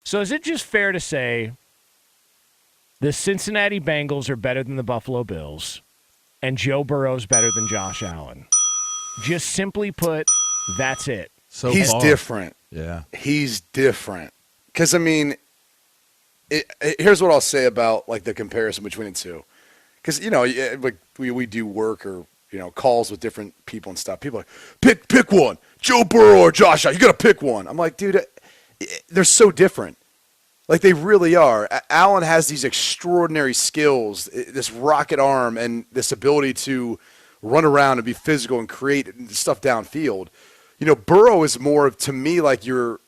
So is it just fair to say the Cincinnati Bengals are better than the Buffalo Bills and Joe Burrow's better than Josh Allen? Just simply put, that's it. So he's far. different. Yeah. He's different. Because, I mean, here's what I'll say about, like, the comparison between the two. Because, you know, like we do work or, you know, calls with different people and stuff. People are like, pick one. Joe Burrow or Josh Allen. You got to pick one. I'm like, dude, they're so different. Like, they really are. Allen has these extraordinary skills, this rocket arm, and this ability to run around and be physical and create stuff downfield. You know, Burrow is more, to me, like your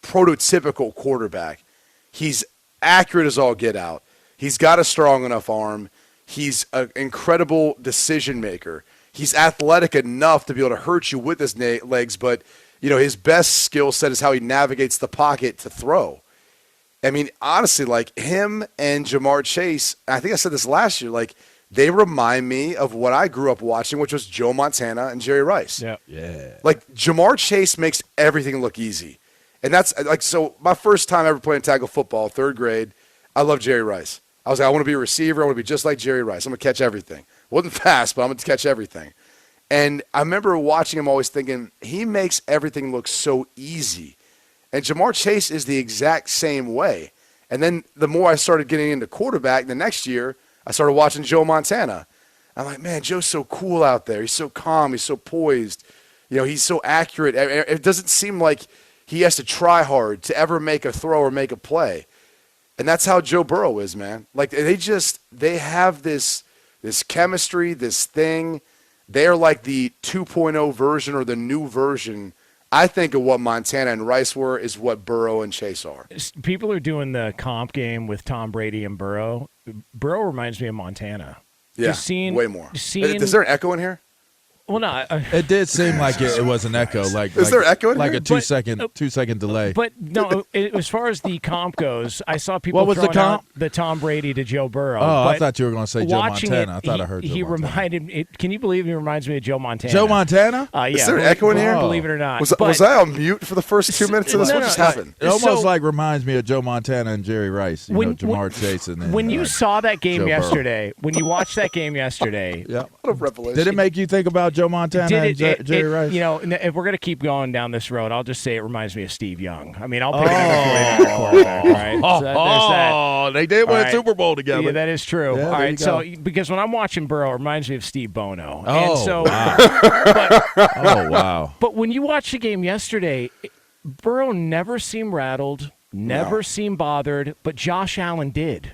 prototypical quarterback. He's accurate as all get out. He's got a strong enough arm. He's an incredible decision maker. He's athletic enough to be able to hurt you with his legs, but, you know, his best skill set is how he navigates the pocket to throw. I mean, honestly, like him and Jamar Chase, I think I said this last year, like they remind me of what I grew up watching, which was Joe Montana and Jerry Rice. Yeah. Like Jamar Chase makes everything look easy. And that's like, so my first time ever playing tackle football, 3rd grade, I love Jerry Rice. I was like, I want to be a receiver. I want to be just like Jerry Rice. I'm going to catch everything. Wasn't fast, but I'm going to catch everything. And I remember watching him always thinking, he makes everything look so easy. And Jamar Chase is the exact same way. And then the more I started getting into quarterback, the next year, I started watching Joe Montana. I'm like, man, Joe's so cool out there. He's so calm. He's so poised. You know, he's so accurate. It doesn't seem like he has to try hard to ever make a throw or make a play. And that's how Joe Burrow is, man. Like, they have this chemistry, this thing. They're like the 2.0 version or the new version, I think, of what Montana and Rice were is what Burrow and Chase are. People are doing the comp game with Tom Brady and Burrow. Burrow reminds me of Montana. Yeah, way more. Is there an echo in here? Well, no. It did seem like it was an echo. Is there echo in like here? a 2-second delay. But no, as far as the comp goes, I saw people What was the throwing out comp? the Tom Brady to Joe Burrow. Oh, but I thought you were going to say Joe Montana. I thought I heard Joe he Montana. reminded me. Can you believe he reminds me of Joe Montana? Joe Montana? Yeah. Is there an echo in here? Believe it or not. Was I on mute for the first 2 minutes of this? What just happened? It almost like reminds me of Joe Montana and Jerry Rice. You know, Jamar Chase and then, when you saw that game Joe yesterday, when you watched that game yesterday, yeah. What a revelation. Did it make you think about Joe Montana and Jerry Rice? You know, if we're going to keep going down this road, I'll just say it reminds me of Steve Young. I mean, I'll pick another quarterback, right? So there's that. They did win a Super Bowl together. Yeah, that is true. Yeah, all right, so because when I'm watching Burrow, it reminds me of Steve Bono. Oh, and so, wow. Wow. But when you watch the game yesterday, Burrow never seemed rattled, never seemed bothered, but Josh Allen did.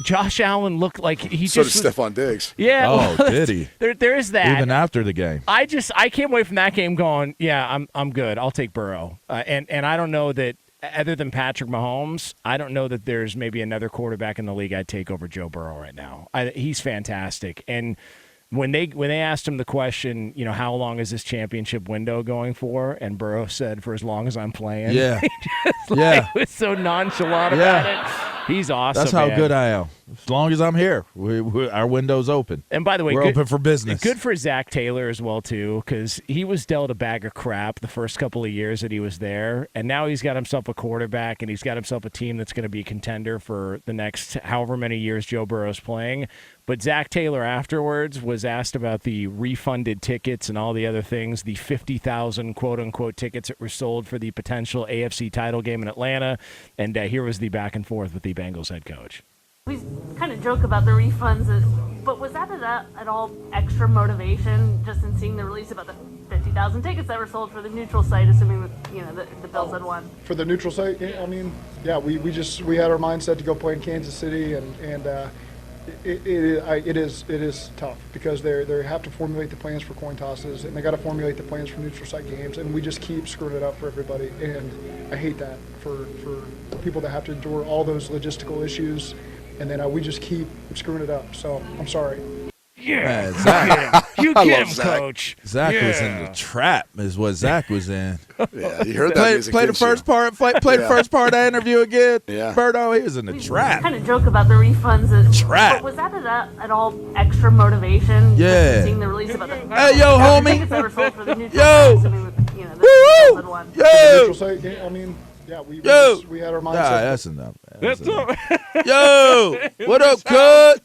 Josh Allen looked like he so just did Stephon Diggs. Yeah. Oh, did he? There is that. Even after the game. I can't wait from that game going, yeah, I'm good. I'll take Burrow. And I don't know that other than Patrick Mahomes, I don't know that there's maybe another quarterback in the league I'd take over Joe Burrow right now. He's fantastic. And when they asked him the question, you know, how long is this championship window going for? And Burrow said, for as long as I'm playing. Yeah. He was so nonchalant about it. He's awesome. That's how man. good I am. As long as I'm here, our window's open. And by the way, we're open for business. Good for Zach Taylor as well, too, because he was dealt a bag of crap the first couple of years that he was there. And now he's got himself a quarterback, and he's got himself a team that's going to be a contender for the next however many years Joe Burrow's playing. But Zach Taylor afterwards was asked about the refunded tickets and all the other things, the 50,000 quote-unquote tickets that were sold for the potential AFC title game in Atlanta. And here was the back and forth with the Bengals head coach. We kind of joke about the refunds, but was that at all extra motivation just in seeing the release about the 50,000 tickets that were sold for the neutral site, assuming that the Bills had won? For the neutral site, I mean, yeah, we had our mindset to go play in Kansas City, and it is tough because they have to formulate the plans for coin tosses, and they got to formulate the plans for neutral site games, and we just keep screwing it up for everybody, and I hate that for people that have to endure all those logistical issues. And then we just keep screwing it up. So I'm sorry. Yeah, Man, Zach, you get him, Coach. Zach was in the trap, is what Zach was in. Yeah, you heard that music. Play the first part. Play the first part of the interview again. Yeah, Birdo, he was in the trap. Kind of joke about the refunds. Trap. But was that at all extra motivation? Yeah. Just seeing the release about the hey, yo, homie. tickets that were sold for the neutral yo. site, assuming the Bills had won. The neutral site, I mean. Yeah, we Yo! had our mindset. That's enough. That's enough. Yo, what up, Cut?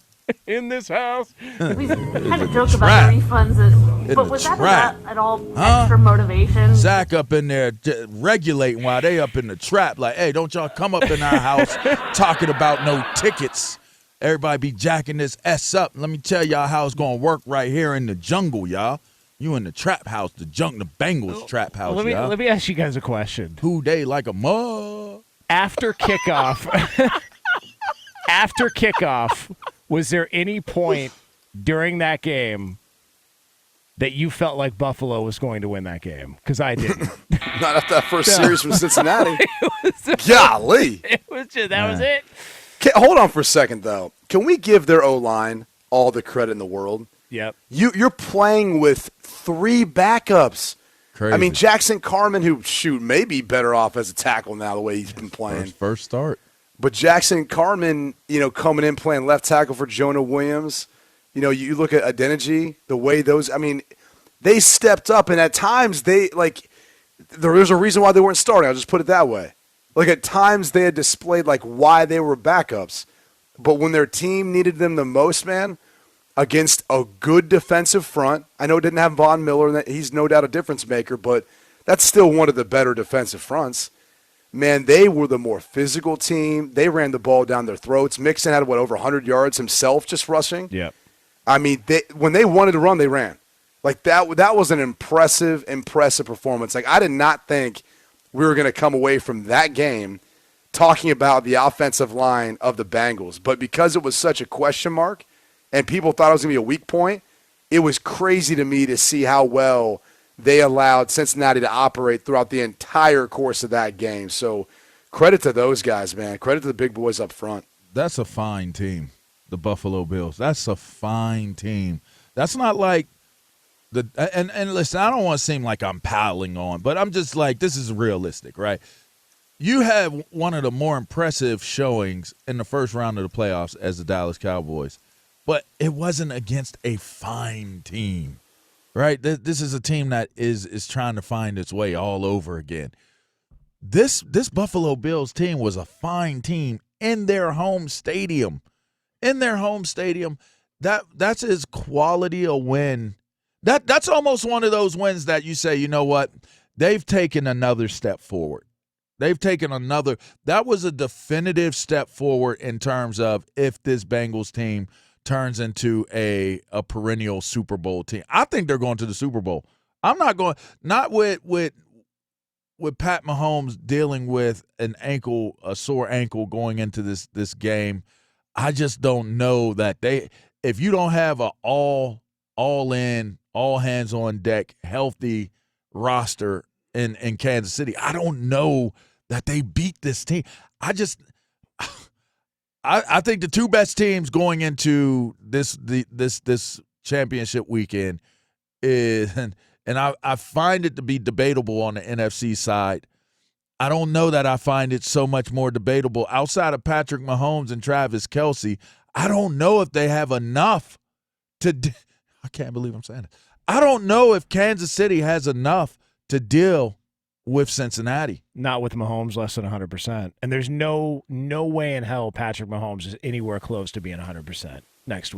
in this house. We had a joke about the refunds, but was that at all extra motivation? Zach up in there regulating while they up in the trap. Like, hey, don't y'all come up in our house talking about no tickets. Everybody be jacking this S up. Let me tell y'all how it's going to work right here in the jungle, y'all. You in the trap house, the Bengals trap house, y'all. Let me ask you guys a question. Who they like a mug? After kickoff, was there any point during that game that you felt like Buffalo was going to win that game? Because I didn't. Not after that first series from Cincinnati. Golly. That was it. Okay, hold on for a second, though. Can we give their O-line all the credit in the world? Yep. You're playing with 3 backups. Crazy. I mean, Jackson Carman, who, may be better off as a tackle now the way he's been playing. First start. But Jackson Carman, coming in playing left tackle for Jonah Williams, you look at Adeniji, the way they stepped up, and at times there's a reason why they weren't starting. I'll just put it that way. Like at times they had displayed why they were backups, but when their team needed them the most, man, against a good defensive front, I know it didn't have Von Miller, and he's no doubt a difference maker, but that's still one of the better defensive fronts. Man, they were the more physical team. They ran the ball down their throats. Mixon had, over 100 yards himself just rushing? Yeah. I mean, when they wanted to run, they ran. That was an impressive performance. I did not think we were going to come away from that game talking about the offensive line of the Bengals. But because it was such a question mark and people thought it was going to be a weak point, it was crazy to me to see how well they allowed Cincinnati to operate throughout the entire course of that game. So credit to those guys, man. Credit to the big boys up front. That's a fine team, the Buffalo Bills. That's a fine team. That's not like and listen, I don't want to seem like I'm piling on, but I'm just this is realistic, right? You have one of the more impressive showings in the first round of the playoffs as the Dallas Cowboys, but it wasn't against a fine team. Right, this is a team that is trying to find its way all over again. This Buffalo Bills team was a fine team in their home stadium. That's as quality a win. That's almost one of those wins that you say, you know what, they've taken another step forward. That was a definitive step forward in terms of if this Bengals team turns into a perennial Super Bowl team. I think they're going to the Super Bowl. I'm not going – not with Pat Mahomes dealing with a sore ankle going into this game. I just don't know that if you don't have a all in, all hands on deck, healthy roster in Kansas City, I don't know that they beat this team. I think the 2 best teams going into this championship weekend is, and I find it to be debatable on the NFC side. I don't know that I find it so much more debatable outside of Patrick Mahomes and Travis Kelce. I don't know if they have enough I can't believe I'm saying it. I don't know if Kansas City has enough to deal with Cincinnati. Not with Mahomes less than 100%. And there's no way in hell Patrick Mahomes is anywhere close to being 100% next week.